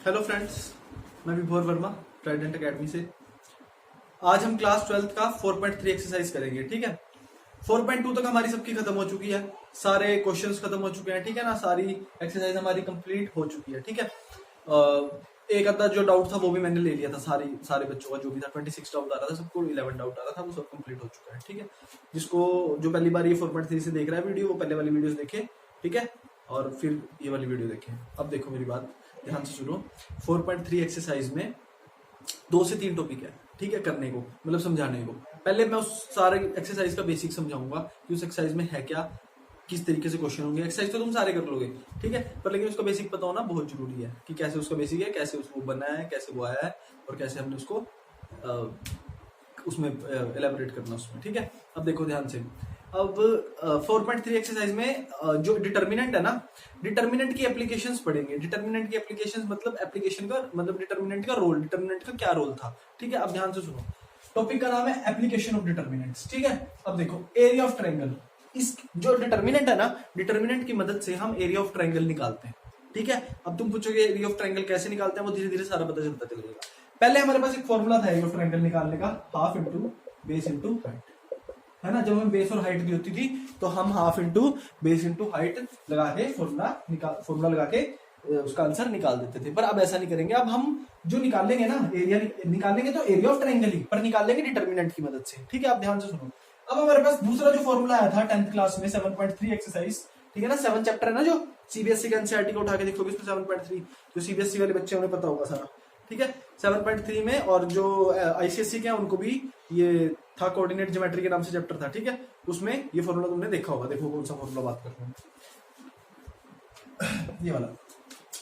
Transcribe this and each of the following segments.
Hello friends, मैं विभोर Verma Trident academy से। आज हम क्लास 12th का 4.3 एक्सरसाइज करेंगे। ठीक है, 4.2 तक हमारी सबकी खत्म हो चुकी है, सारे क्वेश्चंस खत्म हो चुके हैं। ठीक है ना, सारी एक्सरसाइज हमारी कंप्लीट हो चुकी है। ठीक है, एक अद्धा जो डाउट था वो भी मैंने ले लिया था। सारे बच्चों का जो भी था 26 डाउट आ रहा था, सबको 11 डाउट आ रहा था, वो सब कंप्लीट हो चुका है। ठीक है, जो पहली बार ये 4.3 से देख रहा है वीडियो, वो पहले वाली वीडियोस देखे। ठीक है, और फिर ये वाली वीडियो देखें। अब देखो मेरी बात ध्यान से सुनो। 4.3 एक्सरसाइज में 2 से 3 टॉपिक है। ठीक है, करने को मतलब समझाने को। पहले मैं उस सारे एक्सरसाइज का बेसिक समझाऊंगा कि उस एक्सरसाइज में है क्या, किस तरीके से क्वेश्चन होंगे। एक्सरसाइज तो तुम सारे कर लोगे, ठीक है, पर लेकिन उसका बेसिक पता होना बहुत जरूरी है कि कैसे उसका बेसिक है, कैसे उसको बना है, कैसे वो आया है और कैसे हमने उसको उसमें एलेबोरेट करना उसमें। ठीक है, अब देखो ध्यान से। अब 4.3 एक्सरसाइज में जो डिटर्मिनेंट है ना, डिटर्मिनेंट की एप्लीकेशंस पढ़ेंगे। डिटर्मिनेंट की एप्लीकेशंस मतलब एप्लीकेशन का मतलब डिटर्मिनेंट का रोल, डिटर्मिनेंट का क्या रोल था। ठीक है, अब ध्यान से सुनो। टॉपिक का नाम है एप्लीकेशन ऑफ डिटर्मिनेंट्स। ठीक है, अब देखो एरिया ऑफ ट्रायंगल। इस जो डिटर्मिनेंट है ना, डिटर्मिनेंट की मदद से हम एरिया ऑफ ट्रायंगल निकालते हैं। ठीक है, अब तुम पूछोगे एरिया ऑफ ट्रायंगल कैसे निकालते हैं, वो धीरे धीरे सारा पता चलता चलेगा। पहले हमारे पास एक फॉर्मूला था एरिया ऑफ ट्रायंगल निकालने का, half into base into height, है ना। जब हमें बेस और हाइट दी होती थी तो हम half into base into height लगा के फॉर्मूला लगा के उसका आंसर निकाल देते थे। पर अब ऐसा नहीं करेंगे। अब हम जो निकालेंगे ना, एरिया निकालेंगे तो एरिया ऑफ ट्रायंगल ही, पर निकालेंगे डिटर्मिनेंट की मदद से। ठीक है, आप ध्यान से सुनो। अब हमारे पास दूसरा जो फॉर्मूला आया था 10th क्लास में 7.3 एक्सरसाइज, ठीक है ना, 7 चैप्टर है ना, जो सीबीएसई का एनसीईआरटी को उठा के देखोगे इसमें 7.3, जो सीबीएसई वाले बच्चे उन्हें पता होगा सारा। ठीक है, 7.3 में, और जो आईसीएसई के हैं उनको भी ये था, कोऑर्डिनेट ज्योमेट्री के नाम से चैप्टर था। ठीक है, उसमें ये फॉर्मूला तुमने देखा होगा। देखो कौन सा फॉर्मूला बात कर रहा हूँ, ये वाला।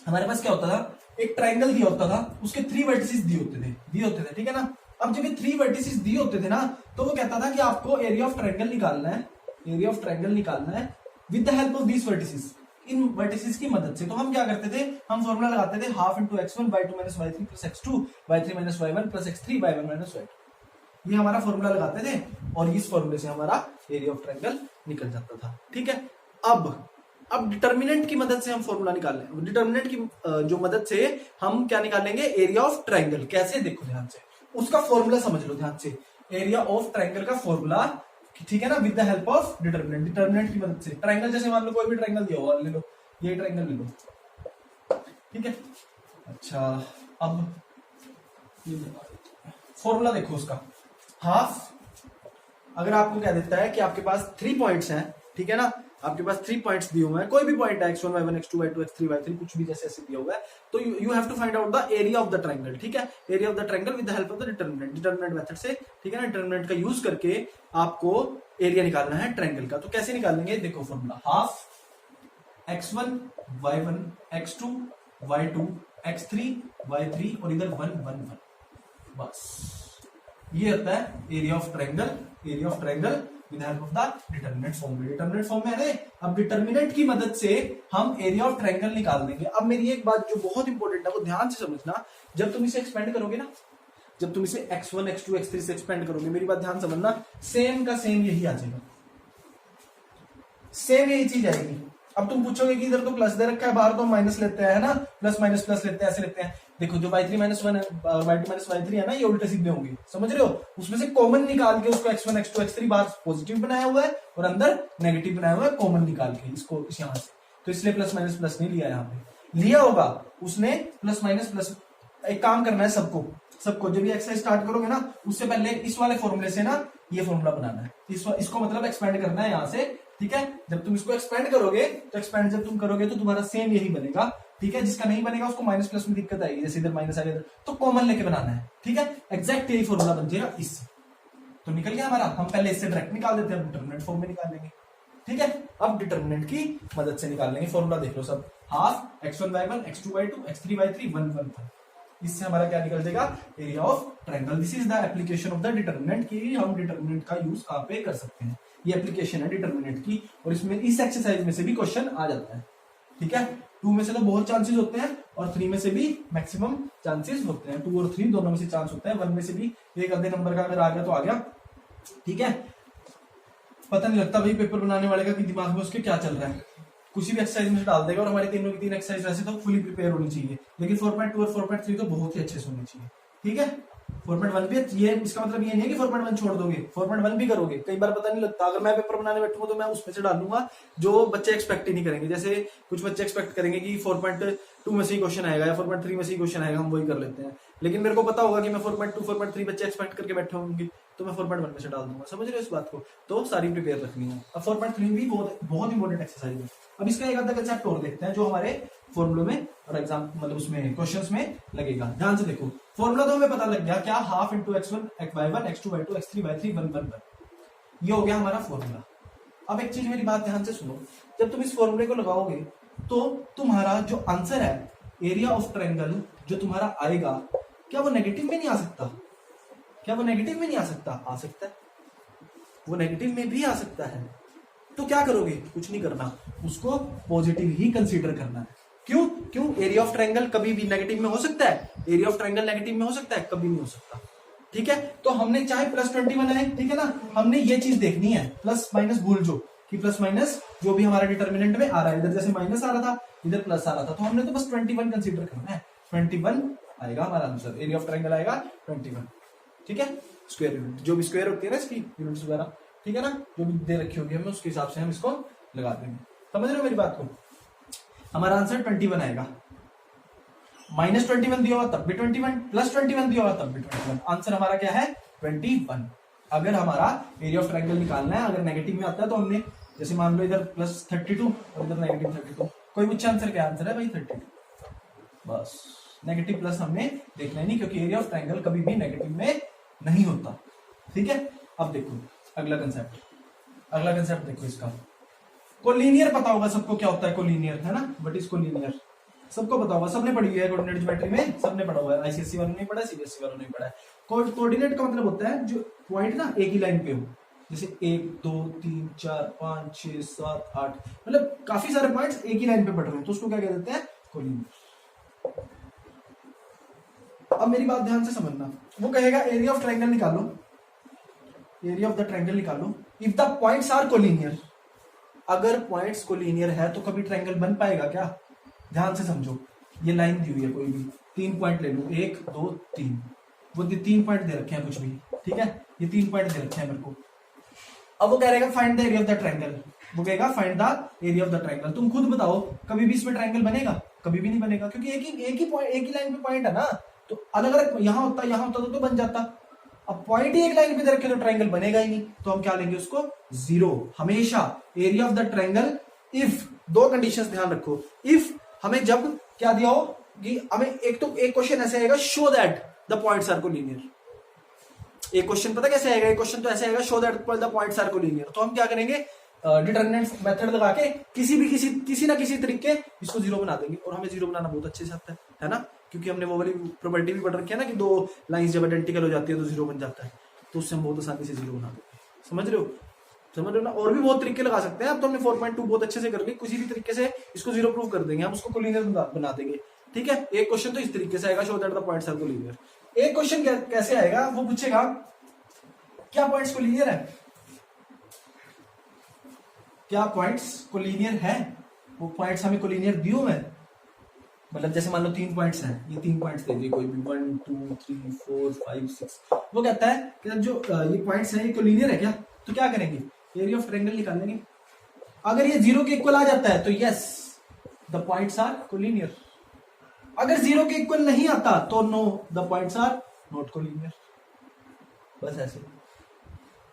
हमारे पास क्या होता था, एक ट्राइंगल दिया होता था, उसके 3 वर्टिसेस दिए होते थे। ठीक है ना, अब जब ये 3 वर्टिसेस दिए होते थे ना, तो वो कहता था कि आपको एरिया ऑफ ट्रायंगल निकालना है, एरिया ऑफ ट्रायंगल निकालना है with the help of these vertices, इन वर्टिसेस की मदद से। तो हम क्या करते थे, हम फॉर्मूला लगाते थे half into x1 y2 minus y3 plus x2 y3 minus y1 plus x3 y1 minus y2। ये हमारा फॉर्मूला लगाते थे और इस फॉर्मूले से हमारा एरिया ऑफ ट्रायंगल निकल जाता था। ठीक है, अब डिटर्मिनेंट की मदद से हम फॉर्मूला निकाल लें। डिटर्मिनेंट की जो मदद से हम क्या निकालेंगे, एरिया ऑफ ट्रायंगल। कैसे, देखो ध्यान से, उसका फॉर्मूला समझ लो ध्यान से। एरिया ऑफ ट्रायंगल का फॉर्मूला, ठीक है ना, with the help of determinant. Determinant की मदद से ट्रायंगल, जैसे मान लो कोई भी ट्रायंगल दिया हुआ, ले लो ये ट्रायंगल ले लो। ठीक है, अच्छा, अब फॉर्मूला देखो उसका। हाफ, अगर आपको क्या देता है कि आपके पास 3 पॉइंट्स हैं, ठीक है ना, आपके पास 3 पॉइंट्स दिए हुए हैं, कोई भी पॉइंट है x1 y1 x2 y2 x3 y3 कुछ भी जैसे ऐसे दिया हुआ है, तो you have to find out the area of the triangle. ठीक है, area of the triangle with the help of the determinant method से। ठीक है ना, डिटर्मिनेंट का यूज करके आपको एरिया निकालना है ट्रायंगल का। तो कैसे निकालेंगे, देखो formula, half x1 y1 x2 y2 x3 y3 और इधर 1 1 1, बस ये होता है area of triangle. Area of triangle with help of the determinant form में। डिटर्मिनेंट फॉर्म में है। अब डिटर्मिनेंट की मदद से हम एरिया ऑफ ट्रायंगल निकाल देंगे। अब मेरी एक बात जो बहुत इंपॉर्टेंट है वो ध्यान से समझना, जब तुम इसे एक्सपेंड करोगे ना, जब तुम इसे x1 x2 x3 से एक्सपेंड करोगे, मेरी बात ध्यान समझना, सेम का सेम यही आ जाएगा, सेम यही चीज आएगी। अब तुम पूछोगे कि इधर तो प्लस दे रखा है, बाहर तो माइनस लेते हैं ना, प्लस माइनस प्लस लेते हैं, ऐसे लेते हैं। देखो जो y3 minus 1 y2 minus y3 है ना, ये उल्टे सीधे होंगे, समझ रहे हो। उसमें से कॉमन निकाल के उसको x1 x2 x3 बाहर पॉजिटिव बनाया हुआ है और अंदर नेगेटिव बनाया हुआ है, कॉमन निकाल के इसको इस यहां से। तो इसलिए प्लस माइनस प्लस नहीं लिया, यहाँ पे लिया होगा उसने प्लस माइनस प्लस। एक काम करना है सबको जब ये एक्सरसाइज स्टार्ट करोगे ना, उससे पहले इस वाले फॉर्मूले से ना ये फॉर्मूला बनाना है, इसको मतलब एक्सपेंड करना है यहाँ से। ठीक है, जब तुम इसको एक्सपेंड करोगे तो एक्सपेंड जब तुम करोगे तो तुम्हारा सेम यही बनेगा। ठीक है, जिसका नहीं बनेगा उसको माइनस प्लस में दिक्कत आएगी, जैसे इधर माइनस आ गया तो कॉमन लेके बनाना है। ठीक है, एग्जैक्ट यही फॉर्मूला बन जाएगा इससे। तो निकल गया हमारा, हम पहले इससे डायरेक्ट निकाल देते हैं, डिटर्मिनेंट फॉर्म में निकाल लेंगे। ठीक है, अब डिटर्मिनेंट की मदद से निकाल लेंगे। फॉर्मूला देख लो सब, half x1 y1 x2 y2 x3 y3 1 1 1। इससे हमारा क्या निकल जाएगा, area of triangle. This is the application of the determinant, की हम डिटर्मिनेंट का यूज कहां पे कर सकते हैं। ये एप्लीकेशन है डिटर्मिनेंट की, और इसमें इस एक्सरसाइज में से भी क्वेश्चन आ जाता है। ठीक है, 2 में से तो बहुत चांसेस होते हैं और 3 में से भी मैक्सिमम चांसेस होते हैं। 2 और 3 दोनों में से चांस होता है, 1 में से भी एक आधे नंबर का अगर आ गया तो आ गया। ठीक है, पता नहीं लगता भाई पेपर बनाने वाले का कि दिमाग में उसके क्या चल रहा है। कुछ भी एक्सरसाइज में डाल देगा और हमारी तीनों की तीन एक्सरसाइज वैसे तो फुली प्रिपेयर होनी चाहिए, लेकिन 4.2 और 4.3 तो बहुत ही अच्छे से होनी चाहिए। ठीक है, 4.1 भी ये, इसका मतलब ये नहीं है कि 4.1 छोड़ दोगे, 4.1 भी करोगे। कई बार पता नहीं लगता, अगर मैं पेपर बनाने बैठूंगा तो मैं उसमें से डालूंगा जो बच्चे एक्सपेक्ट ही नहीं करेंगे। जैसे कुछ बच्चे एक्सपेक्ट करेंगे कि 4.2 में से ही क्वेश्चन आएगा या 4.3 में से ही क्वेश्चन आएगा, हम वही कर लेते हैं। लेकिन मेरे को पता होगा कि मैं 4.2 4.3 बच्चे एक्सपेक्ट करके बैठे होंगे, तो मैं 4.1 में से डाल दूंगा। समझ रहे हो इस बात को? तो सारी प्रिपेयर रखनी है। अब 4.3 भी बहुत इंपॉर्टेंट एक्सरसाइज है। अब इसका एक आधा कंसेप्ट और देखते हैं जो हमारे फॉर्मूले में और एग्जाम मतलब उसमें क्वेश्चंस में लगेगा। ध्यान से देखो, फॉर्मूला तो हमें पता लग गया क्या, half into x1 y1 x2 y2 x3 y3 1 1 1, ये हो गया हमारा फॉर्मूला। अब एक चीज मेरी बात ध्यान से सुनो, जब तुम इस फॉर्मूले को लगाओगे तो तुम्हारा जो आंसर है एरिया ऑफ ट्रायंगल जो तुम्हारा आएगा, क्या वो नेगेटिव में नहीं आ सकता? क्या वो नेगेटिव में नहीं आ सकता? आ सकता है, वो नेगेटिव में भी आ सकता है। तो क्या करोगे? कुछ नहीं करना, उसको पॉजिटिव ही कंसीडर करना है। क्यों? एरिया ऑफ ट्रायंगल कभी भी नेगेटिव में हो सकता है, एरिया ऑफ ट्रायंगल नेगेटिव में हो सकता है, कभी नहीं हो सकता। ठीक है, तो हमने चाहे +21 है, ठीक है ना, हमने ये चीज देखनी है, प्लस माइनस भूल जो कि प्लस माइनस जो भी हमारा डिटर्मिनेंट में आ रहा है, इधर जैसे माइनस आ रहा था इधर प्लस आ रहा था, तो हमने तो बस 21 कंसीडर करना है। 21 आएगा हमारा आंसर, एरिया ऑफ ट्रायंगल आएगा 21। ठीक है, स्क्वायर यूनिट जो भी स्क्वायर होती है ना इसकी यूनिट्स वगैरह, ठीक है ना, जो भी दे रखी होगी हमें उसके हिसाब से हम इसको लगा देंगे। समझ रहे हो मेरी बात को? हमारा आंसर 21 आएगा। -21 दिया हुआ तब भी 21, +21 दिया हुआ तब भी 21। आंसर हमारा क्या है? 21। अगर हमारा एरिया ऑफ ट्रायंगल निकालना है, अगर नेगेटिव में आता है तो हमने जैसे मान लो इधर +32 और इधर -32, कोई मुझे आंसर क्या आंसर है भाई? 32। बस नेगेटिव प्लस हमने देखना ही नहीं, क्योंकि एरिया ऑफ ट्रायंगल कभी भी नेगेटिव में नहीं होता। ठीक है, अब देखो अगला कंसेप्ट देखो इसका। कोलिनियर पता होगा सबको क्या होता है कोलिनियर, है ना? व्हाट इज कोलिनियर सबको पता होगा, सबने पढ़ी हुई है कोऑर्डिनेट ज्योमेट्री में, सबने पढ़ा हुआ है। आईसीएसई वालों ने पढ़ा, सीबीएसई वालों ने पढ़ा है। कोऑर्डिनेट का मतलब होता है जो पॉइंट ना एक ही लाइन पे हो, जैसे 1 2 3 4 5 6 7 8, मतलब काफी सारे पॉइंट्स एक ही लाइन पे पड़ रहे हैं, तो उसको क्या कह देते हैं? कोलिनियर। अब मेरी बात ध्यान से समझना, वो कहेगा एरिया ऑफ ट्रायंगल निकालो, एरिया ऑफ द ट्रायंगल निकालो if the points are collinear. अगर पॉइंट्स कोलिनियर है तो कभी ट्रायंगल बन पाएगा क्या? ध्यान से समझो, ये लाइन दी हुई है, कोई भी 3 पॉइंट ले लो, 1 2 3, वो 3 पॉइंट दे रखे हैं कुछ भी, ठीक है, ये 3 पॉइंट दे रखे हैं मेरे को। अब वो कह रहेगा find the area of the triangle, वो कहेगा find the area of the triangle. तुम खुद बताओ कभी भी इसमें ट्रायंगल बनेगा? कभी भी नहीं बनेगा, क्योंकि एक ही लाइन पे पॉइंट है ना, तो अलग अलग यहाँ होता तो बन जाता। अब पॉइंट ही एक लाइन पे दे रखे तो ट्रायंगल बनेगा ही नहीं, तो हम क्या लेंगे उसको? 0। हमेशा area of the triangle if, दो कंडीशंस ध्यान रखो, इफ हमें जब क्या दिया हो कि हमें एक क्वेश्चन ऐसे आएगा, show that the points are collinear. एक क्वेश्चन पता कैसे आएगा? एक क्वेश्चन तो ऐसे आएगा, show that the points are collinear. तो हम क्या करेंगे? डिटरमिनेंट मेथड लगा के किसी ना किसी तरीके इसको 0 बना देंगे, और हमें 0 बनाना बहुत अच्छे से आता है ना, क्योंकि हमने वो वाली प्रॉपर्टी भी पढ़ रखी है ना कि दो लाइंस जब आइडेंटिकल हो जाती है तो 0 बन जाता है, तो उससे हम बहुत आसानी से 0 बना देते हैं। समझ रहे हो ना? और भी बहुत तरीके लगा सकते हैं। अब तो हमने 4.2 बहुत अच्छे से कर ली, किसी भी तरीके से इसको 0 प्रूव कर देंगे, हम उसको कोलिनियर बना देंगे। ठीक है, एक क्वेश्चन तो इस तरीके से आएगा, show that the points are collinear. एक क्वेश्चन कैसे आएगा? वो पूछेगा क्या पॉइंट्स कोलिनियर है, क्या पॉइंट्स कोलिनियर है? वो पॉइंट्स हमें कोलिनियर दिए हुए हैं, मतलब जैसे मान लो 3 पॉइंट्स हैं, ये 3 पॉइंट्स दे दिए कोई भी, 1 2 3 4 5 6, वो कहता है कि जो ये पॉइंट्स हैं ये कोलिनियर है क्या? तो क्या करेंगे? एरिया ऑफ ट्रायंगल निकालेंगे। अगर ये 0 के इक्वल आ जाता है तो yes the points are collinear, अगर 0 के इक्वल नहीं आता तो no the points are not collinear. बस ऐसे,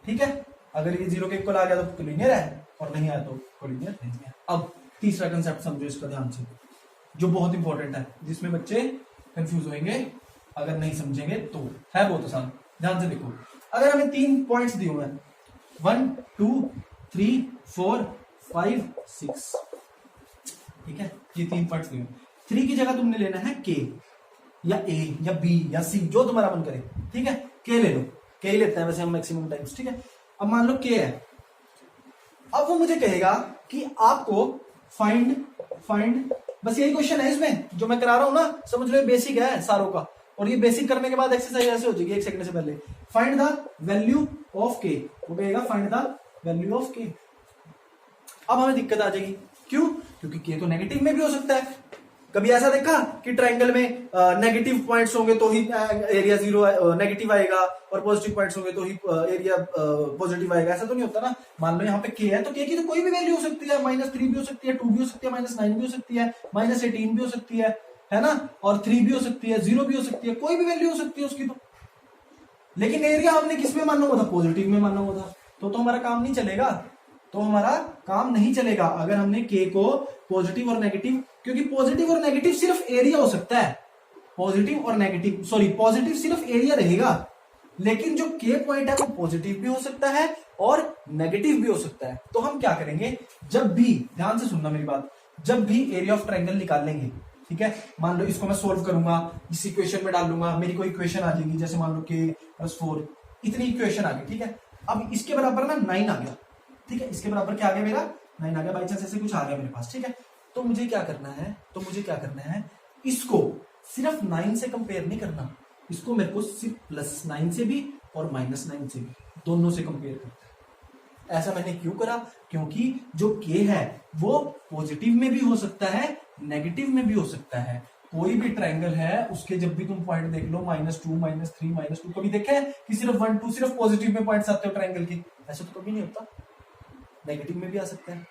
ठीक है, अगर ये 0 के इक्वल आ गया तो कोलिनियर है, और नहीं आया तो कोलिनियर नहीं है। अब तीसरा कंसेप्ट समझो इसका ध्यान से, जो बहुत इंपॉर्टेंट है, जिसमें बच्चे कंफ्यूज होंगे अगर नहीं समझेंगे तो, है बहुत आसान। ध्यान से देखो, अगर हमें 3 पॉइंट्स दिए हुए हैं 1 2 3 4 5 6, ठीक है, ये 3 पॉइंट्स दिए हुए। 3 की जगह तुमने लेना है K या A या B या C, जो तुम्हारा मन करे, ठीक है, K ले लो, K ही लेते हैं वैसे हम मैक्सिमम टाइम्स, ठीक है। अब मान लो K है, अब वो मुझे कहेगा कि आपको फाइंड बस यही क्वेश्चन है इसमें जो मैं करा रहा हूं ना, समझ लो बेसिक है सारों का, और ये बेसिक करने के बाद एक्सरसाइज ऐसे हो जाएगी 1 सेकंड से पहले, find the value of K। वो कहेगा find the value of K। अब हमें दिक्कत आ जाएगी, क्यों? क्योंकि के तो नेगेटिव में भी हो सकता है। कभी ऐसा देखा कि ट्रायंगल में नेगेटिव पॉइंट्स होंगे तो ही एरिया जीरो नेगेटिव आएगा और पॉजिटिव पॉइंट्स होंगे तो ही एरिया पॉजिटिव आएगा? ऐसा तो नहीं होता ना। मान लो यहाँ पे के है तो के की तो कोई भी वैल्यू हो सकती है, -3 भी हो सकती है, 2 भी हो सकती है, -9 भी हो सकती है, -18 भी हो सकती है ना, और 3 भी हो सकती है, 0 भी हो सकती है, कोई भी वैल्यू हो सकती है उसकी तो। लेकिन एरिया हमने किस में माना हुआ था? पॉजिटिव में माना हुआ था। तो हमारा काम नहीं चलेगा, तो हमारा काम नहीं चलेगा अगर हमने के को पॉजिटिव और नेगेटिव, क्योंकि पॉजिटिव और नेगेटिव सिर्फ एरिया हो सकता है। पॉजिटिव और नेगेटिव, सॉरी, पॉजिटिव सिर्फ एरिया रहेगा, लेकिन जो के पॉइंट है वो पॉजिटिव भी हो सकता है और नेगेटिव भी हो सकता है। तो हम क्या करेंगे, जब भी, ध्यान से सुनना मेरी बात, जब भी एरिया ऑफ ट्रायंगल निकालेंगे, ठीक है, मान लो इसको मैं सोल्व करूंगा, इस इक्वेशन में डाल लूंगा, मेरी कोई इक्वेशन आ जाएगी, जैसे मान लो k+4, इतनी इक्वेशन आ गई, ठीक है। अब इसके बराबर ना 9 आ गया, ठीक है, इसके बराबर क्या आ गया मेरा? 9 आ गया, बाई चांस ऐसे कुछ आ गया मेरे पास, ठीक है। तो मुझे क्या करना है, इसको सिर्फ 9 से कंपेयर नहीं करना, इसको मेरे को सिर्फ +9 से भी और -9 से भी, दोनों से कंपेयर करना है। ऐसा मैंने क्यों करा? क्योंकि जो k है वो पॉजिटिव में भी हो सकता है, नेगेटिव में भी हो सकता है। कोई भी ट्रायंगल है उसके जब भी तुम पॉइंट देख लो, -2, -3, -2, कभी देखा है कि सिर्फ 1, 2 सिर्फ पॉजिटिव में पॉइंट्स आते हो ट्रायंगल के? ऐसा तो कभी नहीं होता, नेगेटिव में भी आ सकता है।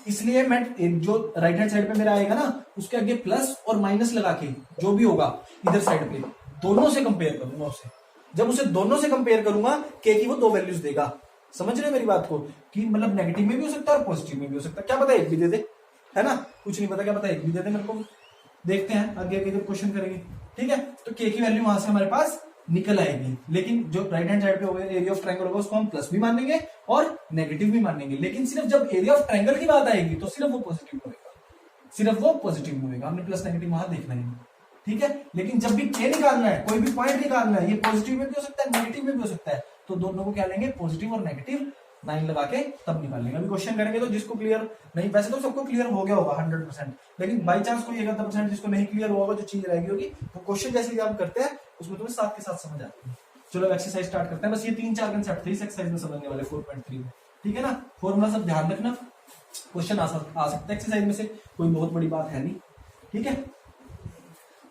इसलिए मैं जो राइट हैंड साइड पे मेरा आएगा ना, उसके आगे प्लस और माइनस लगा के जो भी होगा इधर साइड पे, दोनों से कंपेयर करूंगा उसे। जब उसे दोनों से कंपेयर करूंगा, के की वो 2 वैल्यूज देगा। समझ रहे मेरी बात को? कि मतलब नेगेटिव में भी हो सकता है और पॉजिटिव में भी हो सकता है। क्या पता एक भी दे दे, है ना, कुछ नहीं पता, क्या पता एक भी दे दे मेरे को। देखते हैं आगे जब क्वेश्चन करेंगे, ठीक है। तो के की वैल्यू वहां से हमारे पास निकल आएगी, लेकिन जो राइट हैंड साइड पे होगा एरिया ऑफ ट्रायंगल होगा, उसको हम प्लस भी मानेंगे और नेगेटिव भी मानेंगे। लेकिन सिर्फ जब एरिया ऑफ ट्रायंगल की बात आएगी तो सिर्फ वो पॉजिटिव होगा, सिर्फ वो पॉजिटिव होगा। हमने प्लस नेगेटिव वहां देखना है, ठीक है। लेकिन जब भी के निकालना है, कोई भी पॉइंट निकालना है, ये पॉजिटिव में भी हो सकता है, नेगेटिव में भी हो सकता है, तो दोनों को क्या लेंगे, पॉजिटिव और नेगेटिव 9 लगा के तब निकालेंगे। अभी क्वेश्चन करेंगे तो जिसको क्लियर नहीं, वैसे तो सबको क्लियर हो गया होगा 100%, लेकिन बाई चांस कोई 1% जिसको नहीं क्लियर हुआ होगा, जो चीज रहेगी होगी, वो क्वेश्चन जैसे ही आप करते हैं उसमें तुम्हें साथ के साथ समझ आती है। चलो एक्सरसाइज स्टार्ट करते हैं। बस ये 3-4 कंसेप्ट थे इस एक्सरसाइज में समझने वाले 4.3 में, ठीक है ना। फॉर्मूला सब ध्यान रखना, क्वेश्चन आ सकता है एक्सरसाइज में से, कोई बहुत बड़ी बात है नहीं, ठीक है।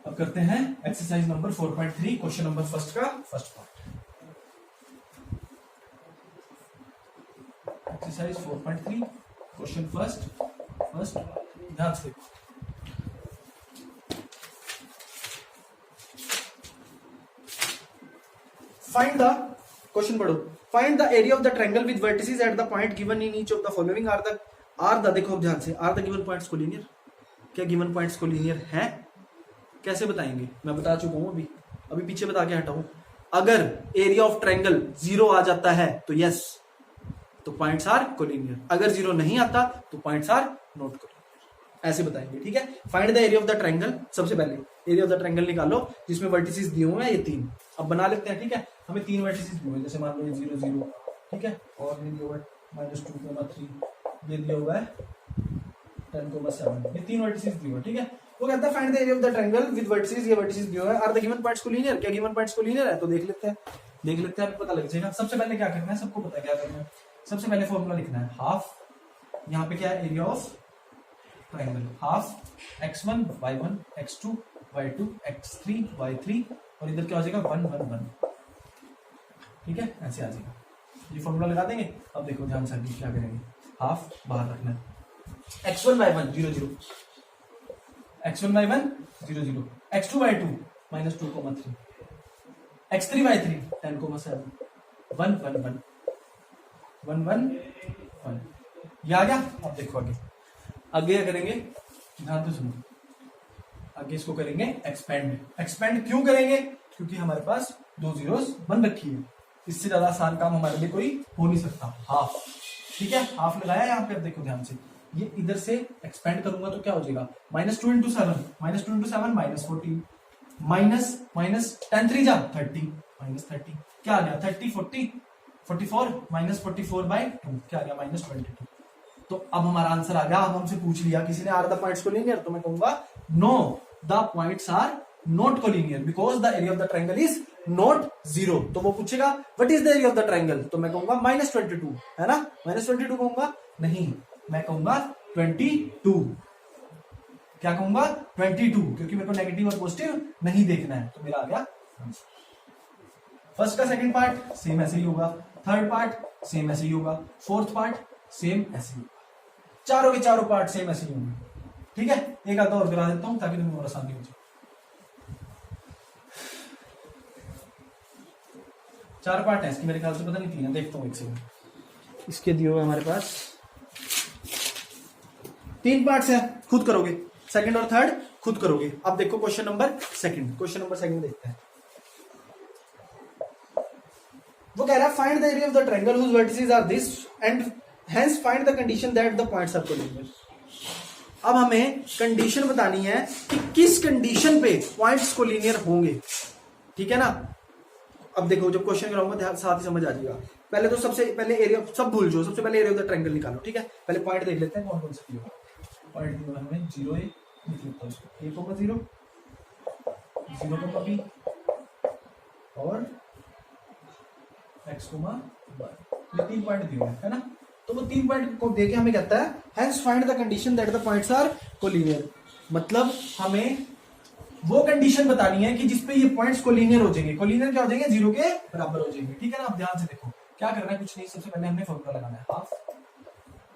अब करते हैं exercise number 4.3, question number first का first part. Exercise 4.3 question first, ध्यान से फाइंड द, क्वेश्चन पढ़ो, find the area of the triangle with vertices at the point given in each of the following are the देखो ध्यान से, are the given points collinear. क्या given points collinear है? कैसे बताएंगे? मैं बता चुका हूं, अभी पीछे बता के हटाऊं। अगर एरिया ऑफ ट्रायंगल 0 आ जाता है तो यस, तो पॉइंट्स आर कोलिनियर। अगर 0 नहीं आता तो पॉइंट्स आर नॉट कोलिनियर। ऐसे बताएंगे, ठीक है। Find the area of the triangle, सबसे पहले एरिया ऑफ द ट्रायंगल निकालो जिसमें वर्टिसेस दिए हुए हैं ये 3। अब बना लेते हैं, ठीक है। हमें 3 वर्टिसेस दिए हुए हैं, जैसे मान लो ये 0, 0, ठीक है, और ये दिया हुआ है -2,3, ये दिया हुआ है 10,7, ये 3 वर्टिसेस दिए हुए हैं, ठीक है। वो कहता है find the area of the triangle with vertices, ये वर्टिसेस दिए हुए हैं, are the given points collinear. क्या गिवन पॉइंट्स कोलिनियर है? तो देख लेते हैं, पता लग जाएगा। सबसे पहले क्या करना है, सबको पता क्या करना है, सबसे पहले फॉर्मूला लिखना है हाफ, यहाँ पे क्या है, area of triangle, half x1 y1 x2 y2 x3 y3, और इधर क्या हो जाएगा 1 1 1, ठीक है, ऐसे आ जाएगा। ये फॉर्मूला लगा देंगे। अब देखो ध्यान से क्या करेंगे, हाफ बाहर रखना है, x1 y1 0 0, x1 y1 0 0, x2 y2 -2,3, x3 y3 10,7, 1 1 1 1 1 1, ये आ गया। अब देखो आगे क्या करेंगे, ध्यान से सुनो। आगे इसको करेंगे एक्सपेंड क्यों करेंगे? क्योंकि हमारे पास 2 जीरोस बन रखी है, इससे ज्यादा आसान काम हमारे लिए कोई हो नहीं सकता। हाफ, ठीक है, हाफ लगाया यहाँ पे। अब देखो ध्यान से, ये इधर से एक्सपेंड करूंगा तो क्या हो जाएगा, -2 × 7, -14, माइनस 10 3 जा 30, -30, क्या आ गया 30 40 44, -44/2, क्या आ गया -22। तो अब हमारा आंसर आ गया। अब हमसे पूछ लिया किसी ने, आर द पॉइंट्स कोलिनियर, तो मैं कहूंगा no, the points are not collinear because the area of the triangle is not 0। तो वो पूछेगा what is the area of the triangle, तो मैं कहूंगा -22, है ना, -22 कहूंगा नहीं, मैं कहूंगा 22। क्या कहूंगा 22, क्योंकि मेरे को नेगेटिव और पॉजिटिव नहीं देखना है, तो मेरा आ गया आंसर। फर्स्ट का सेकंड पार्ट सेम ऐसे ही होगा, थर्ड पार्ट सेम ऐसे ही होगा, फोर्थ पार्ट सेम ऐसे ही होगा, चारों के चारों पार्ट सेम ऐसे ही होंगे। ठीक है, एक आधा और करा देता हूं ताकि तुम्हें और आसानी हो जाए। 4 पार्ट है इसकी, मेरे ख्याल से, पता नहीं 3 है, देखता हूं एक सेकंड। इसके दिए हुए हमारे पास 3 पार्ट्स है, खुद करोगे, सेकंड और थर्ड खुद करोगे। अब देखो क्वेश्चन नंबर सेकंड देखते हैं। वो कह रहा है find the area of the triangle whose vertices are this and hence find the condition that the points are collinear. अब हमें कंडीशन बतानी है कि किस कंडीशन पे पॉइंट्स कोलिनियर होंगे। ठीक है ना, अब देखो जब क्वेश्चन कराऊंगा ध्यान साथ ही समझ आ जाएगा। पहले तो सबसे पहले एरिया सब भूल जाओ, सबसे पहले एरिया ऑफ द ट्रायंगल निकालो। ठीक है, पहले पॉइंट देख लेते हैं कौन कौन से दिए। पॉइंट दिया हमें 0 a लिख लेता हूं इसको, a 0 0 b और x y। ये 3 पॉइंट दिए है ना, तो वो 3 पॉइंट को देके हमें कहता है hence find the condition that the points are collinear. मतलब हमें वो कंडीशन बतानी है कि जिसपे ये पॉइंट्स कोलिनियर हो जाएंगे। कोलिनियर क्या हो जाएंगे, 0 के बराबर हो जाएंगे। ठीक है ना, अब ध्यान से देखो क्या करना है, कुछ नहीं, सबसे पहले हमने फॉर्मूला लगाना है half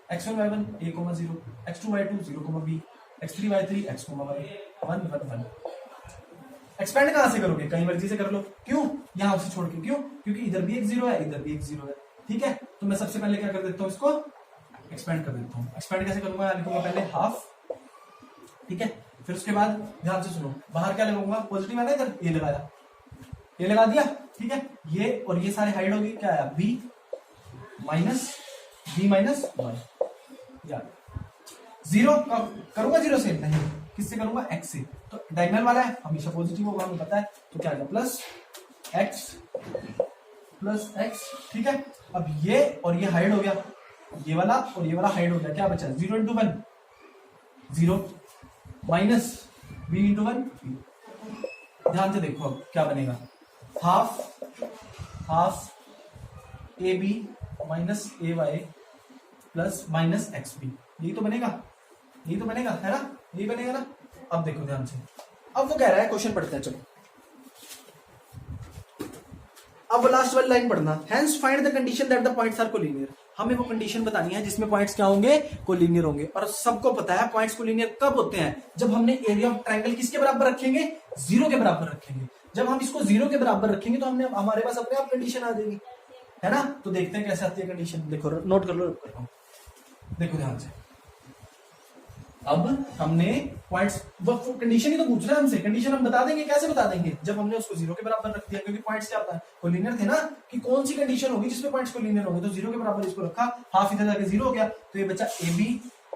x1 y1 a 0, x2 y2 0 b, x3 y3 x y 1 1 1। Expand कहां से करोगे, कहीं मर्जी से कर लो, क्यों, यहां से छोड़ के, क्यों, क्योंकि इधर भी एक 0 है, इधर भी एक 0 है। ठीक है, तो मैं सबसे पहले क्या कर देता हूं, इसको एक्सपेंड कर देता हूं। एक्सपेंड कैसे करूंगा, लिखूंगा पहले हाफ। ठीक है, फिर उसके बाद ध्यान से सुनो, बाहर क्या लगाऊंगा, पॉजिटिव है ना, इधर ये लगाया, ये लगा दिया। ठीक है, ये और ये सारे हाइड हो गए, क्या आया b माइनस 1 यार। 0 करूंगा 0 से नहीं, किससे करूंगा, x से, तो डायगोनल वाला है हमेशा पॉजिटिव होगा, हमें पता है, तो क्या आएगा प्लस x। ठीक है, अब ये और ये हाइड हो गया, ये वाला और ये वाला हाइड हो गया, क्या बचा 0 × 1 0 माइनस b × 1 b। ध्यान से देखो अब क्या बनेगा, half ab minus ay plus minus xb। यही तो बनेगा है ना, यही बनेगा ना। अब देखो ध्यान से, अब वो कह रहा है, क्वेश्चन पढ़ते हैं चलो। अब लास्ट वाली लाइन पढ़ना, hence find the condition that the points are collinear. हमें वो कंडीशन बतानी है जिसमें पॉइंट्स क्या होंगे, कोलिनियर होंगे। और सबको पता है पॉइंट्स कोलिनियर कब होते हैं, जब हमने एरिया ऑफ ट्रायंगल किसके बराबर रखेंगे, 0 के बराबर रखेंगे। जब हम इसको 0 के बराबर रखेंगे तो हमने हमारे पास अपने आप कंडीशन आ जाएगी, है ना। तो देखते हैं कैसे आती है कंडीशन, देखो नोट कर लो, देखो ध्यान से। अब हमने पॉइंट्स, वो कंडीशन ही तो पूछ रहा है हमसे, कंडीशन हम बता देंगे, कैसे बता देंगे, जब हमने उसको 0 के बराबर रख दिया, क्योंकि पॉइंट्स क्या होता है, कोलिनियर थे ना, कि कौन सी कंडीशन होगी जिसमें पॉइंट्स कोलिनियर होंगे, तो 0 के बराबर इसको रखा, हाफ इधर जाके 0 हो गया, तो ये बचा ab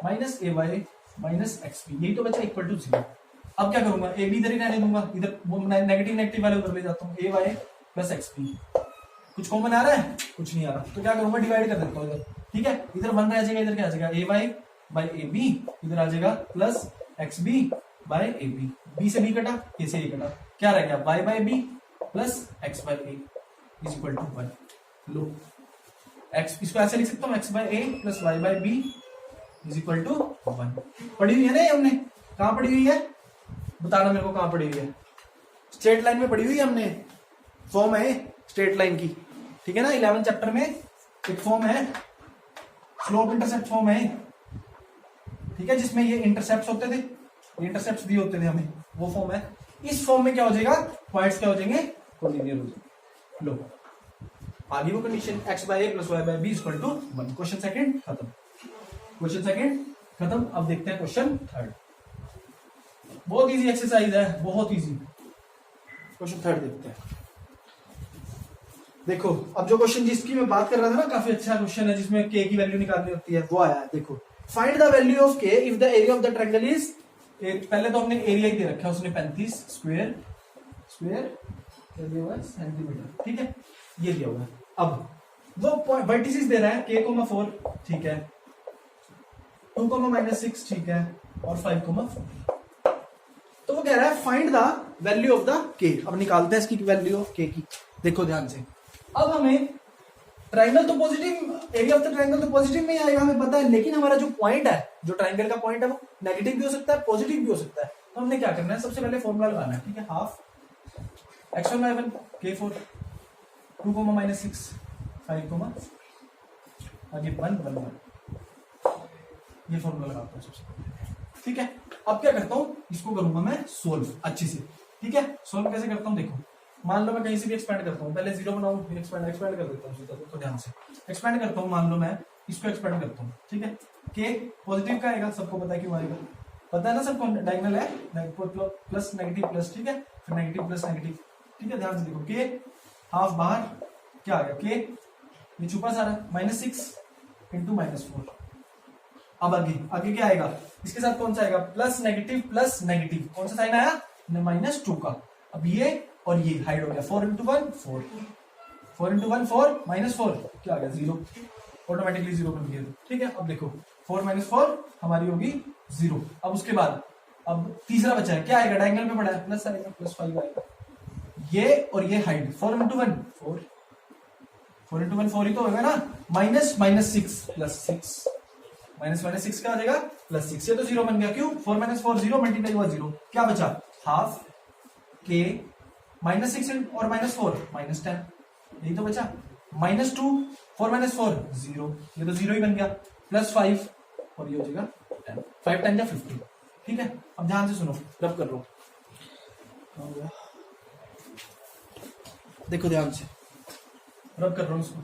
minus ay minus xb, यही तो बचा इक्वल टू 0। अब क्या करूंगा, ab इधर ही रहने दूंगा, इधर नेगेटिव वाले उधर ले जाता हूँ, ay प्लस xb। कुछ कॉमन आ रहा है, कुछ नहीं आ रहा, तो क्या करूंगा, डिवाइड कर देता हूँ इधर। ठीक है, इधर 1 रह जाएगा, इधर क्या आ जाएगा, ay बाई ए बी, इधर आ जाएगा plus x b by a b, b से बी कटा, ए से ए कटा, क्या रह गया, y by b plus x by a is equal to 1। लो x, इसको ऐसे लिख सकता हूँ, x by a plus y by b is equal to 1। पढ़ी हुई है ना हमने, कहाँ पढ़ी हुई है, बताना मेरे को कहाँ पढ़ी हुई है, स्ट्रेट लाइन में पढ़ी हुई है हमने, फॉर्म है स्ट्रेट लाइन की। ठीक है ना, 11 चैप्टर में एक फॉर्म है, स्लोप इंटरसेप्ट फॉर्म है। ठीक है, जिसमें ये इंटरसेप्ट होते थे, इंटरसेप्ट दिए होते थे हमें, वो फॉर्म है। इस फॉर्म में क्या हो जाएगा, पॉइंट्स क्या हो जाएंगे, कोलिनियर हो जाएंगे। लो आ गई वो condition, x by a plus y by b equal to 1। Question second खत्म, क्वेश्चन सेकंड खत्म। अब देखते हैं क्वेश्चन थर्ड। बहुत इजी एक्सरसाइज है, बहुत इजी। क्वेश्चन थर्ड देखते हैं। देखो अब जो क्वेश्चन जिसकी मैं बात कर रहा था ना, काफी अच्छा क्वेश्चन है, जिसमें k की वैल्यू निकालनी होती है, वो आया है। देखो, find the value of k if the area of the triangle is, पहले तो हमने एरिया ही दे रखा है उसने 35 स्क्वायर सेंटीमीटर। ठीक है, ये दिया हुआ है। अब वो वर्टिसेस दे रहा है k, 4, ठीक है, 2, -6, ठीक है, और 5, 4। तो वो कह रहा है find the value of the k। अब निकालते हैं इसकी वैल्यू ऑफ k की। देखो ध्यान से, अब हमें ट्राइंगल तो positive, area of the triangle तो पॉजिटिव में ही आएगा, हमें पता है, लेकिन हमारा जो पॉइंट है, जो ट्राइंगल का पॉइंट है, वो नेगेटिव भी हो सकता है, पॉजिटिव भी हो सकता है। तो हमने क्या करना है, सबसे पहले फॉर्मूला लगाना है, ठीक है, हाफ x1 y1 k4 2 -6 5 आगे 1 1 1, ये फॉर्मूला लगाता हूँ सबसे पहले, ठीक है। अब क्या करता हूँ, इसको करूंगा मैं सोल्व अच्छी से, ठीक है। सोल्व कैसे करता हूँ देखो, मान लो मैं कहीं से भी एक्सपेंड करता हूँ, पहले जीरो बनाऊं फिर एक्सपेंड कर देता हूँ सीधा, तो ध्यान से एक्सपेंड करता हूँ। मान लो मैं इसको एक्सपेंड करता हूँ, ठीक है, के पॉजिटिव का आएगा, सबको पता है क्यों आएगा, पता है ना सबको, डायगोनल है, प्लस नेगेटिव प्लस, ठीक है, फिर नेगेटिव प्लस नेगेटिव, ठीक है। ध्यान से देखो, के हाफ बाहर क्या आ गया, के ये छुपा सारा -6 इंटू -4। अब आगे क्या आएगा, इसके साथ कौन सा आएगा, प्लस नेगेटिव, कौन सा साइन आया, -2 का। अब ये और ये हाइड हो गया, 4 इंटू 1 4, 4 इंटू 1 4 -4 क्या आ गया 0, ऑटोमेटिकली 0 बन गया, ठीक है। अब देखो 4 -4 हमारी होगी 0। अब उसके बाद अब तीसरा बचा है, क्या आएगा, डायगोनल में पड़ा है, प्लस आएगा, +5 आएगा, ये और ये हाइड, 4 इंटू 1 4, 4 इंटू 1 4 ही तो होगा ना, -6 +6, -6 क्या आ जाएगा +6, ये तो 0 बन गया, क्यों, 4 -4 0 मल्टीप्लाई हुआ 0, क्या बचा हाफ के -6 और -4 -10, यही तो बचा, -2 4 -4 0, ये तो 0 ही बन गया, +5 और ये हो जाएगा 10, 5 10 या 50, ठीक है। अब ध्यान से सुनो, रब कर लो, देखो ध्यान से रब कर रहा हूं इसको।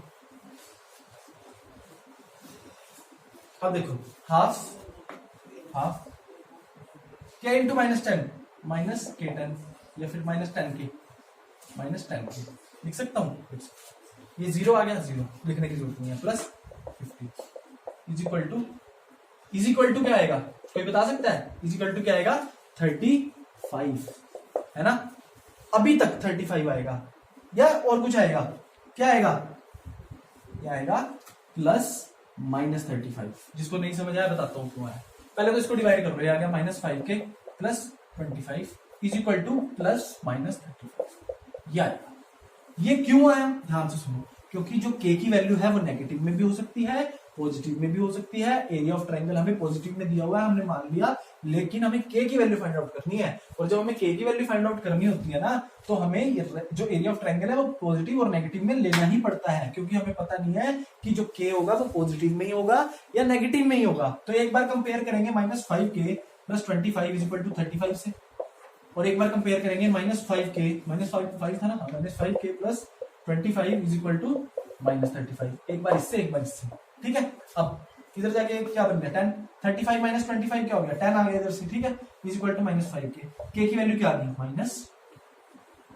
अब देखो हाफ k इंटू -10 -k10 या फिर -10 के लिख सकता हूं, ये 0 आ गया, 0 लिखने की जरूरत नहीं है, +50 इज इक्वल टू क्या आएगा, कोई बता सकता है, इज इक्वल टू क्या आएगा 35, है ना, अभी तक 35 आएगा या और कुछ आएगा, क्या आएगा, क्या आएगा +-35, जिसको नहीं समझ आया बताता हूँ क्यों आया, पहले तो इसको डिवाइड करो, ये आ गया -5 के +25 इज इक्वल टू +-35, ये आएगा। ये क्यों आया, ध्यान से सुनो, क्योंकि जो k की वैल्यू है वो नेगेटिव में भी हो सकती है, पॉजिटिव में भी हो सकती है, एरिया ऑफ ट्रायंगल हमें पॉजिटिव में दिया हुआ है, हमने मान लिया, लेकिन हमें k की वैल्यू फाइंड आउट करनी है, और जब हमें k की वैल्यू फाइंड आउट करनी होती है ना, तो हमें जो एरिया ऑफ ट्रायंगल है वो पॉजिटिव और नेगेटिव में लेना ही पड़ता है, क्योंकि हमें पता नहीं है कि जो k होगा वो पॉजिटिव में ही होगा या नेगेटिव में ही होगा। तो एक बार कंपेयर करेंगे -5k +25 इज इक्वल टू 35 से, और एक बार कंपेयर करेंगे -5k -5 था ना, -5k +25 इज इक्वल टू -35, एक बार इससे एक बार इससे, ठीक है। अब इधर जाके क्या बन गया 10, 35 -25 क्या हो गया 10 आ गया इधर से, ठीक है, is equal to -5k, k की वैल्यू क्या आ गई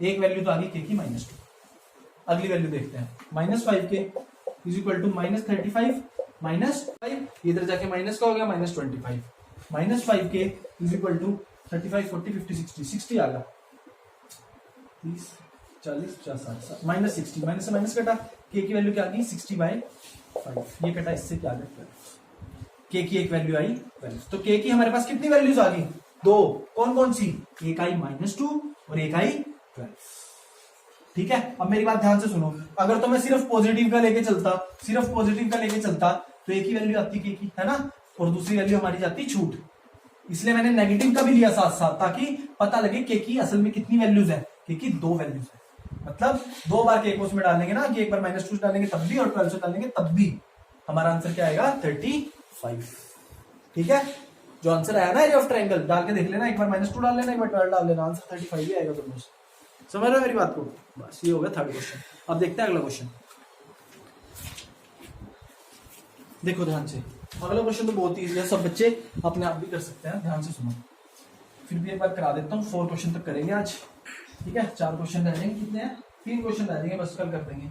एक वैल्यू तो आ गई k की -2, अगली वैल्यू देखते हैं, -5k इज इक्वल टू -35 -5, इधर जाके माइनस का हो गया -25, -5k इज इक्वल टू 35 40 50 60 आ गया, 30 40 50 -60, माइनस से माइनस कटा, k की वैल्यू क्या आ गई 60/5, ये कटा इससे क्या आ गया, k की एक वैल्यू आई 12, तो k की हमारे पास कितनी वैल्यूज आ गई, दो, कौन कौन सी, एक आई -2 और एक आई 12, ठीक है। अब मेरी बात ध्यान से सुनो, अगर तो मैं सिर्फ पॉजिटिव का लेके चलता तो एक ही वैल्यू आती k की, है ना, और दूसरी वैल्यू हमारी जाती छूट, इसलिए मैंने नेगेटिव का भी लिया साथ साथ, ताकि पता लगे k की असल में कितनी वैल्यूज है, k की 2 वैल्यूज है, मतलब 2 बार k को उसमें डालेंगे ना, कि एक बार -2 डालेंगे तब भी और 12 से डालेंगे तब भी, हमारा आंसर क्या आएगा 35, ठीक है। जो आंसर आया ना एरिया ऑफ ट्रायंगल, डाल के देख लेना, एक बार -2 डाल लेना, एक बार 12 डाल लेना, आंसर 35 ही आएगा दोनों से, समझ रहे हो मेरी बात को, बस ये हो गया थर्ड क्वेश्चन। अब देखते हैं अगला क्वेश्चन, देखो ध्यान से, अगला क्वेश्चन तो बहुत ईजी है, सब बच्चे अपने आप भी कर सकते हैं, ध्यान से सुनो, फिर भी एक बार करा देता हूँ, 4 क्वेश्चन तक करेंगे आज, ठीक है, 4 क्वेश्चन रह जाएंगे, कितने हैं 3 क्वेश्चन रह जाएंगे, बस कल कर देंगे,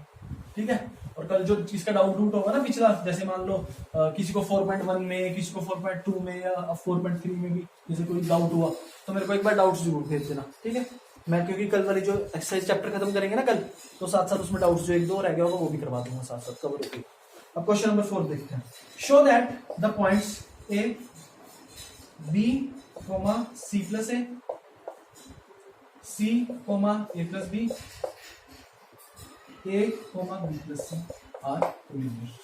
ठीक है। और कल जो चीज का डाउट होगा ना पिछला, जैसे मान लो किसी को 4.1 में, किसी को 4.2 में या 4.3 में भी जैसे कोई डाउट हुआ, तो मेरे को एक बार डाउट्स जरूर भेज देना, ठीक है, मैं क्योंकि कल वाली जो एक्सरसाइज चैप्टर खत्म करेंगे ना कल, तो साथ साथ उसमें डाउट्स जो 1-2 रह गया होगा वो भी करवा दूंगा साथ साथ, कवर होगी। अब क्वेश्चन नंबर 4 देखते हैं, show that the points a b, c plus a, c, a plus b, a, b plus c are collinear.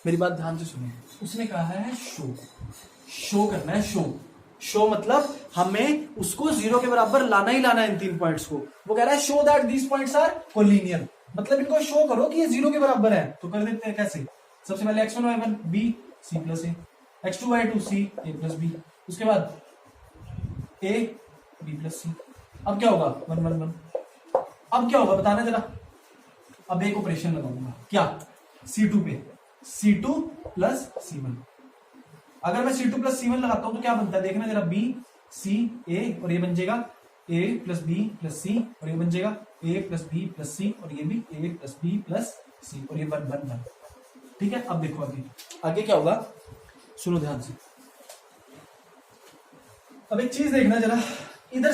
मेरी बात ध्यान से सुनिए, उसने कहा है शो करना है। शो मतलब हमें उसको 0 के बराबर लाना ही लाना है इन 3 पॉइंट्स को। वो कह रहा है show that these points are collinear, मतलब इनको शो करो कि ये 0 के बराबर है। तो कर देते हैं कैसे, सबसे पहले x1 y1 b c plus a, x2 y2 c a plus b, उसके बाद a b प्लस c। अब क्या होगा 1 1 1। अब क्या होगा बताना जरा। अब एक ऑपरेशन लगाऊंगा क्या, C2 पे C2 प्लस C1। अगर मैं C2 प्लस C1 लगाता हूं तो क्या बनता है देखना जरा, B C A और ये बन जाएगा A plus B plus C और ये बन जाएगा A plus B plus C और ये भी A plus B plus C और ये 1 1 1। ठीक है, अब देखो आगे क्या होगा, सुनो ध्यान से। अब एक चीज देखना जरा, इधर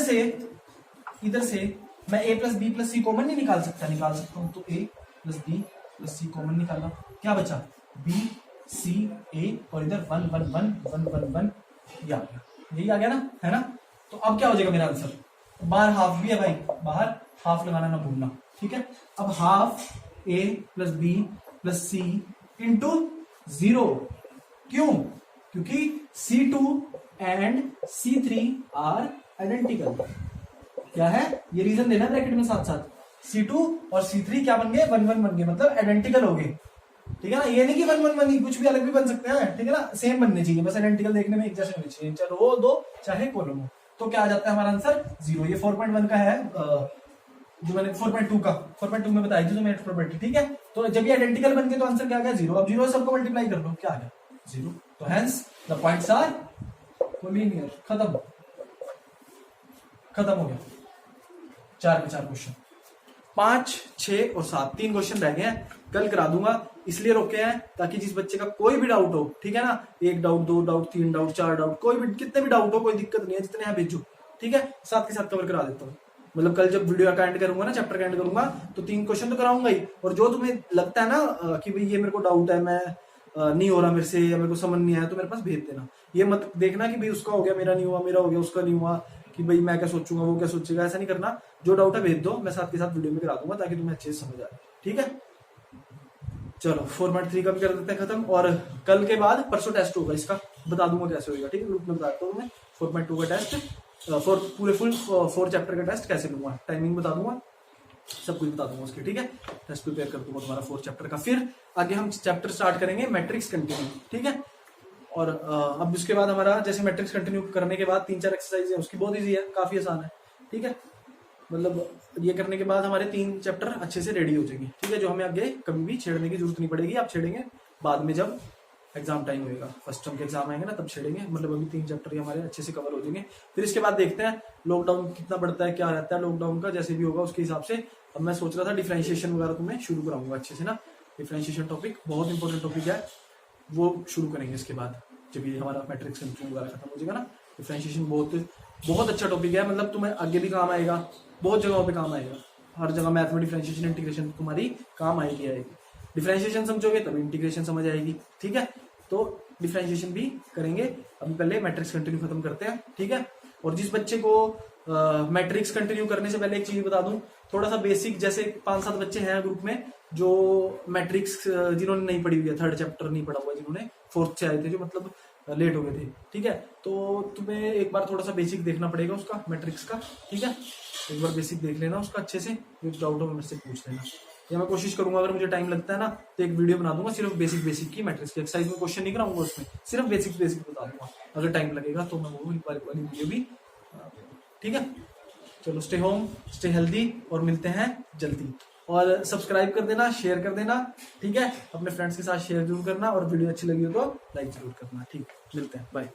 से मैं A plus B plus C common नहीं निकाल सकता हूं, तो A plus B plus C common निकाला, क्या बचा B C A और इधर 1 1 1 1 1 1 ये आ गया, यही आ गया ना, है ना। तो अब क्या हो जाएगा मेरा आंसर, बाहर हाफ भी है भाई, बाहर हाफ लगाना ना भूलना, ठीक है। अब half A plus B plus C into 0, क्यों, क्योंकि C2 and C3 are identical. क्या है ये रीजन देना ब्रैकेट में साथ साथ, C2 और C3 क्या बन गए 1 1 बन गए, मतलब आइडेंटिकल हो गए, ठीक है ना। ये नहीं कि 1 1 1 कुछ भी अलग भी बन सकते हैं, ठीक है ना, सेम बनने चाहिए, बस आइडेंटिकल देखने में एक जैसे होने चाहिए, चाहे रो दो चाहे कॉलम हो। तो क्या आ जाता है हमारा आंसर 0। ये 4.1 का है, जो मैंने 4.2 में बताई थी जो मेरी प्रॉपर्टी, ठीक है। तो जब ये आइडेंटिकल बन गए तो आंसर क्या आ गया 0। अब 0 सबको मल्टीप्लाई कर लो, क्या आ गया 0। तो hence the points are collinear. खत्म हो गया। 4 में 4 क्वेश्चन, 5 6 और 7 3 क्वेश्चन रह गए हैं, कल करा दूंगा। इसलिए रोके हैं ताकि जिस बच्चे का कोई भी डाउट हो, ठीक है ना, 1 डाउट 2 डाउट 3 डाउट 4 डाउट, कोई भी कितने भी डाउट हो, कोई दिक्कत नहीं है, जितने यहाँ भेजो, ठीक है, साथ के साथ कवर करा देता हूँ। मतलब कल जब वीडियो का एंड करूंगा ना, चैप्टर का एंड करूंगा, तो 3 क्वेश्चन तो कराऊंगा ही। और जो तुम्हें लगता है ना कि भाई ये मेरे को डाउट है, मैं नहीं हो रहा मेरे से, या मेरे को समझ नहीं आया, तो मेरे पास भेज देना। ये मत देखना कि भाई उसका हो गया मेरा नहीं हुआ, मेरा हो गया उसका नहीं हुआ, कि भाई मैं क्या सोचूंगा वो क्या सोचेगा, ऐसा नहीं करना। जो डाउट है भेज दो, मैं साथ के साथ वीडियो में करा दूंगा ताकि तुम्हें अच्छे से समझ आए, ठीक है। चलो 4.3 का भी कर देते हैं खत्म, और कल के बाद परसों टेस्ट होगा, इसका बता दूंगा कैसे होगा, ठीक है, ग्रुप में बता दूंगा मैं 4.2 का टेस्ट, पूरे फुल 4 चैप्टर का टेस्ट कैसे लूंगा, टाइमिंग बता दूंगा, सब कुछ बता दूंगा उसके, ठीक है। टेस्ट प्रिपेयर कर दूंगा तुम्हारा 4 चैप्टर का। फिर आगे हम चैप्टर स्टार्ट करेंगे मैट्रिक्स कंटिन्यू, ठीक है। और अब उसके बाद हमारा जैसे मैट्रिक्स कंटिन्यू करने के बाद 3-4 एक्सरसाइज है, उसकी बहुत ईजी है, काफी आसान है, ठीक है। मतलब ये करने के बाद हमारे 3 चैप्टर अच्छे से रेडी हो जाएंगे, ठीक है, जो हमें आगे कभी भी छेड़ने की जरूरत नहीं पड़ेगी। आप छेड़ेंगे बाद में जब एग्जाम टाइम होएगा, फर्स्ट टर्म के एग्जाम आएंगे ना, तब छेड़ेंगे। मतलब अभी 3 चैप्टर हमारे अच्छे से कवर हो जाएंगे। फिर इसके बाद देखते हैं लॉकडाउन कितना बढ़ता है, क्या रहता है लॉकडाउन का, जैसे भी होगा उसके हिसाब से। अब मैं सोच रहा था डिफरेंशिएशन वगैरह तुम्हें शुरू कराऊंगा अच्छे से ना, डिफरेंशिएशन टॉपिक बहुत इंपॉर्टेंट टॉपिक है, वो शुरू करेंगे इसके बाद जब ये हमारा मैट्रिक्स कंटिन्यू वगैरह खत्म हो जाएगा ना। डिफरेंशिएशन बहुत अच्छा टॉपिक है, मतलब तुम्हें आगे भी काम आएगा, बहुत जगहों पे काम आएगा, हर जगह मैथ में डिफरेंशिएशन इंटीग्रेशन तुम्हारी काम आएगी। डिफरेंशिएशन समझोगे तभी इंटीग्रेशन समझ आएगी, ठीक है। तो डिफरेंशिएशन भी करेंगे, अभी पहले मैट्रिक्स कंटिन्यू खत्म करते हैं, ठीक है। और जिस बच्चे को मैट्रिक्स कंटिन्यू करने से पहले एक चीज बता दूं, थोड़ा सा बेसिक, जैसे 5-7 बच्चे हैं ग्रुप में जो मैट्रिक्स जिन्होंने नहीं पढ़ी हुई है, 3rd चैप्टर नहीं पढ़ा हुआ, जिन्होंने 4th से आए थे, जो मतलब लेट हो गए थे, ठीक है। तो तुम्हें एक बार थोड़ा सा बेसिक देखना पड़ेगा उसका मैट्रिक्स का, ठीक है। एक बार बेसिक देख लेना उसका अच्छे से, कुछ डाउट हो मुझसे पूछ लेना, या मैं कोशिश करूंगा अगर मुझे टाइम लगता है ना तो एक वीडियो बना दूंगा सिर्फ बेसिक की मैट्रिक्स की एक्सरसाइज में, क्वेश्चन नहीं कराऊंगा उसमें, सिर्फ बेसिक बता दूंगा। अगर टाइम लगेगा तो मैं वो वाली वीडियो भी, ठीक है। चलो स्टे होम, स्टे हेल्दी, और मिलते हैं जल्दी। और सब्सक्राइब कर देना, शेयर कर देना, ठीक है, अपने फ्रेंड्स के साथ शेयर जरूर करना, और वीडियो अच्छी लगी हो तो लाइक जरूर करना, ठीक। मिलते हैं, बाय।